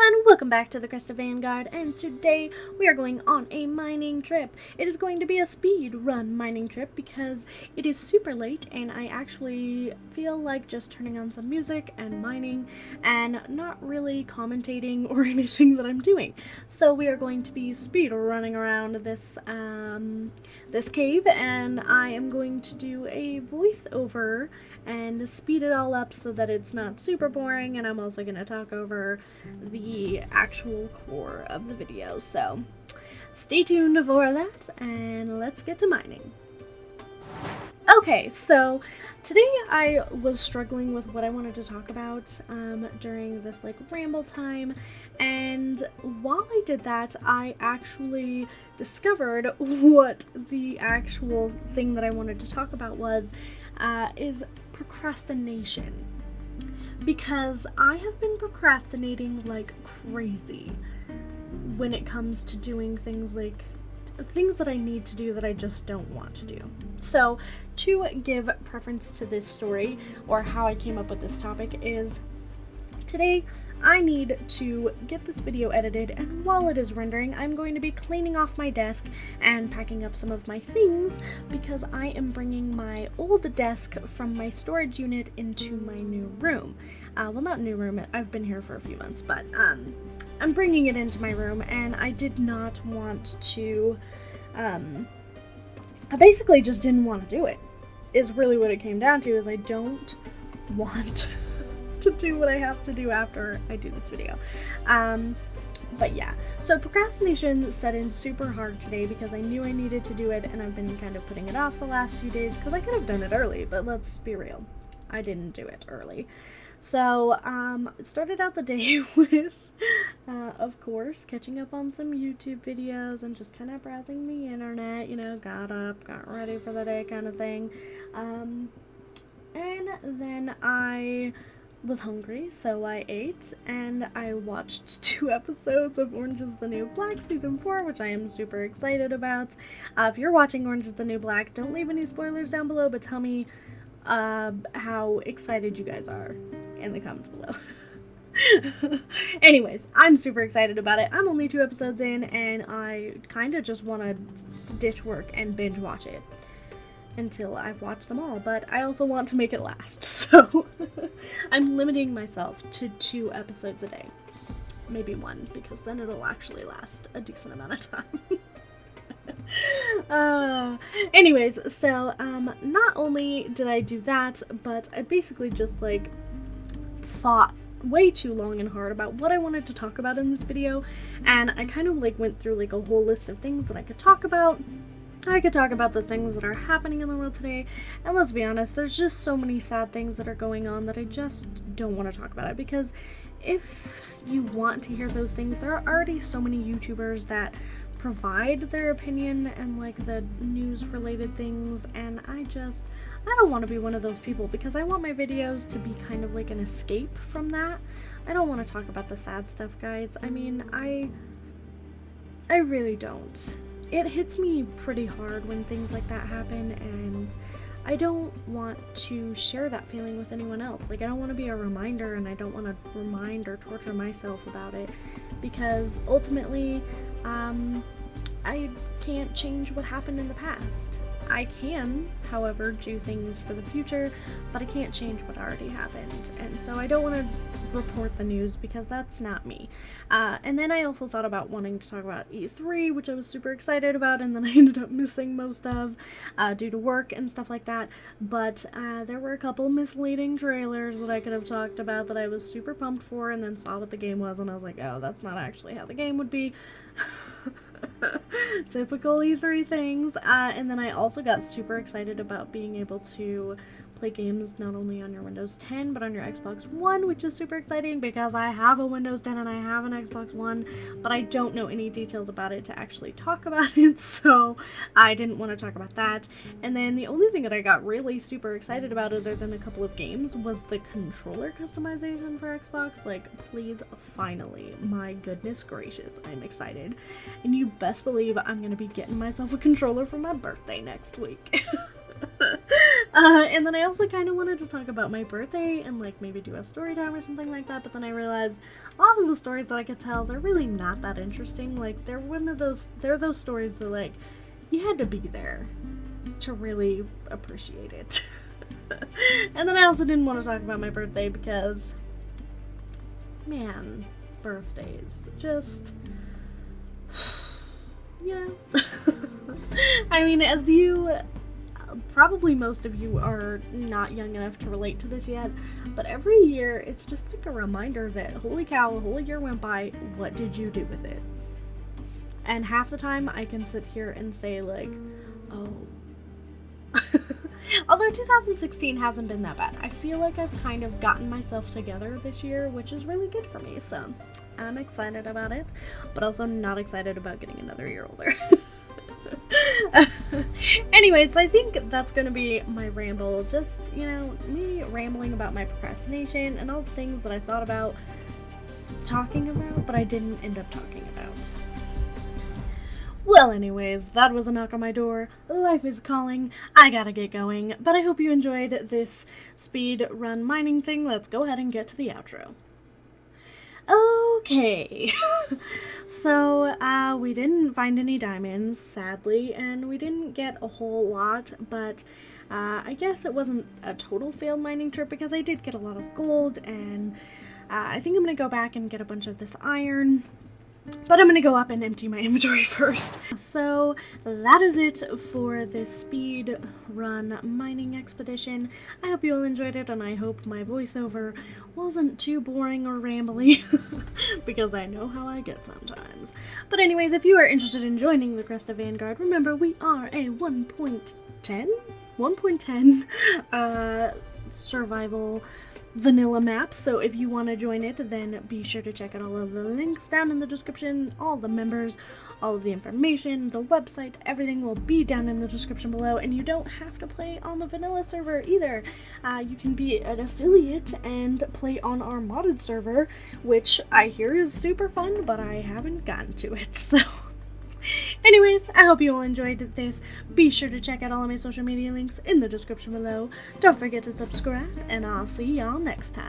everyone, welcome back to the Crest of Vanguard, and today we are going on a mining trip. It is going to be a speed run mining trip because it is super late and I actually feel like just turning on some music and mining and not really commentating or anything that I'm doing. So we are going to be speed running around this cave, and I am going to do a voiceover and speed it all up so that it's not super boring, and I'm also going to talk over the actual core of the video. So stay tuned for that, and let's get to mining. Okay, so today I was struggling with what I wanted to talk about during this ramble time, and while I did that, I actually discovered what the actual thing that I wanted to talk about is procrastination. Because I have been procrastinating like crazy when it comes to doing things that I need to do that I just don't want to do. So to give preference to this story, or how I came up with this topic, is today I need to get this video edited, and while it is rendering, I'm going to be cleaning off my desk and packing up some of my things because I am bringing my old desk from my storage unit into my new room. Well, not new room, I've been here for a few months, but I'm bringing it into my room, and I did not want to, I basically just didn't want to do it, is really what it came down to, is I don't want to do what I have to do after I do this video. But yeah, so procrastination set in super hard today because I knew I needed to do it, and I've been kind of putting it off the last few days because I could have done it early, but let's be real, I didn't do it early. So it started out the day with, of course, catching up on some YouTube videos and just kind of browsing the internet, got up, got ready for the day kind of thing. And then I was hungry, so I ate, and I watched 2 episodes of Orange is the New Black Season 4, which I am super excited about. If you're watching Orange is the New Black, don't leave any spoilers down below, but tell me how excited you guys are in the comments below. Anyways, I'm super excited about it. I'm only 2 episodes in, and I kind of just want to ditch work and binge watch it until I've watched them all, but I also want to make it last, so I'm limiting myself to 2 episodes a day. Maybe 1, because then it'll actually last a decent amount of time. Anyways, so not only did I do that, but I basically just thought way too long and hard about what I wanted to talk about in this video, and I kind of went through a whole list of things that I could talk about. I could talk about the things that are happening in the world today, and let's be honest, there's just so many sad things that are going on that I just don't want to talk about it, because if you want to hear those things, there are already so many YouTubers that provide their opinion and the news related things, and I don't want to be one of those people, because I want my videos to be kind of an escape from that. I don't want to talk about the sad stuff, guys. I mean, I really don't. It hits me pretty hard when things like that happen, and I don't want to share that feeling with anyone else. I don't want to be a reminder, and I don't want to remind or torture myself about it, because ultimately, I can't change what happened in the past. I can, however, do things for the future, but I can't change what already happened, and so I don't want to report the news because that's not me. And then I also thought about wanting to talk about E3, which I was super excited about, and then I ended up missing most of due to work and stuff like that, but there were a couple misleading trailers that I could have talked about that I was super pumped for, and then saw what the game was, and I was like, oh, that's not actually how the game would be. Typical E3 things. And then I also got super excited about being able to play games not only on your Windows 10 but on your Xbox One, which is super exciting because I have a Windows 10 and I have an Xbox One, but I don't know any details about it to actually talk about it, so I didn't want to talk about that. And then the only thing that I got really super excited about, other than a couple of games, was the controller customization for Xbox. Please, finally, my goodness gracious, I'm excited. And you best believe I'm gonna be getting myself a controller for my birthday next week. And then I also kind of wanted to talk about my birthday and like maybe do a story time or something like that, but then I realized a lot of the stories that I could tell, they're really not that interesting. Like they're those stories that like you had to be there to really appreciate it. And then I also didn't want to talk about my birthday because, man, birthdays, just, yeah. I mean, as you, probably most of you are not young enough to relate to this yet, but every year it's just like a reminder that, holy cow, a whole year went by, what did you do with it? And half the time I can sit here and say like, oh. Although 2016 hasn't been that bad. I feel like I've kind of gotten myself together this year, which is really good for me, so I'm excited about it, but also not excited about getting another year older. Anyways, I think that's gonna be my ramble, just, you know, me rambling about my procrastination and all the things that I thought about talking about, but I didn't end up talking about. Well, anyways, that was a knock on my door. Life is calling. I gotta get going, but I hope you enjoyed this speed run mining thing. Let's go ahead and get to the outro. Okay, so we didn't find any diamonds, sadly, and we didn't get a whole lot, but I guess it wasn't a total failed mining trip because I did get a lot of gold, and I think I'm gonna go back and get a bunch of this iron. But I'm gonna go up and empty my inventory first. So that is it for this speed run mining expedition. I hope you all enjoyed it, and I hope my voiceover wasn't too boring or rambly, because I know how I get sometimes. But anyways, if you are interested in joining the Crest of Vanguard, remember we are a 1.10 survival vanilla map, so if you want to join it, then be sure to check out all of the links down in the description. All the members, all of the information, the website, everything will be down in the description below, and you don't have to play on the vanilla server either. You can be an affiliate and play on our modded server, which I hear is super fun, but I haven't gotten to it, so anyways, I hope you all enjoyed this. Be sure to check out all of my social media links in the description below. Don't forget to subscribe, and I'll see y'all next time.